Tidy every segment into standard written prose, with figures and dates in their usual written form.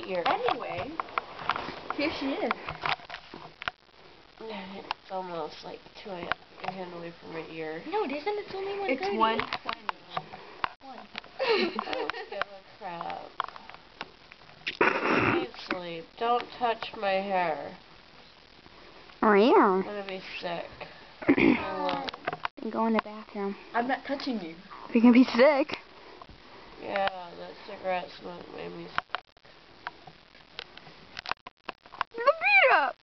my ear. Anyway, here she is. It's almost like 2 a.m. Your hand away from my ear. No, it isn't. It's only 1:30. It's 1:20. I don't give a crap. I need sleep. Don't touch my hair. I'm gonna be sick. Go in the bathroom. I'm not touching you. You're gonna be sick. Yeah, that cigarette smoke made me sick. Beat up.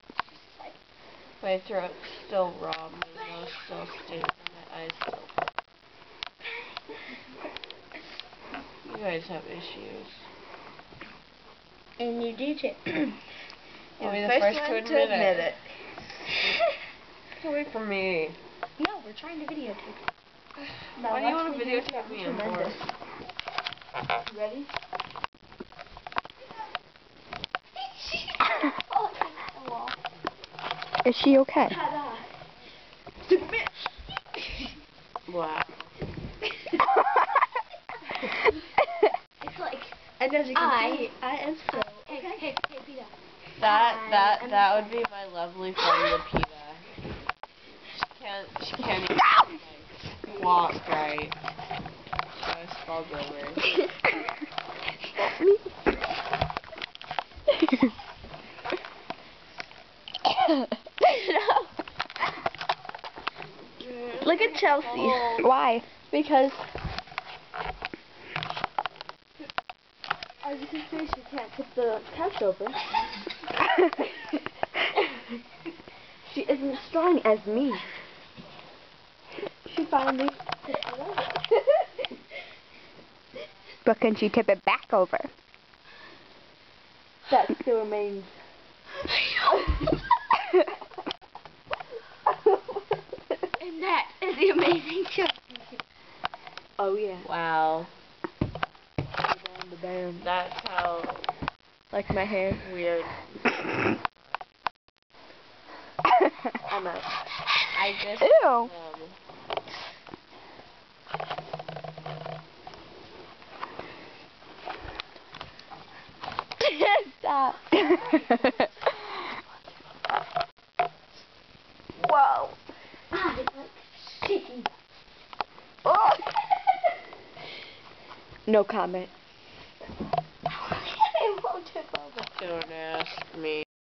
My throat's still raw, my nose still stinks, and my eyes still. You guys have issues. And you do too. I'll be the first to admit it. Get away from me. No, we're trying to videotape. Why do you want to videotape me? I'm bored. You ready? Is she okay? Ta-da! Wow. It's like, and as you can see, I am so okay. Hey, Peter. That would be my lovely friend Lapita. She can't even like walk right. So I spelled over. Look at Chelsea. Why? Because as you can see, she can't tip the couch over. She isn't strong as me. She finally tipped it over. But can she tip it back over? That still remains. And that is the amazing Chelsea. Oh yeah. Wow. The band. That's how Like my hair. weird. I'm out. I just Ew. Stop. Whoa. Oh. No comment. Don't ask me.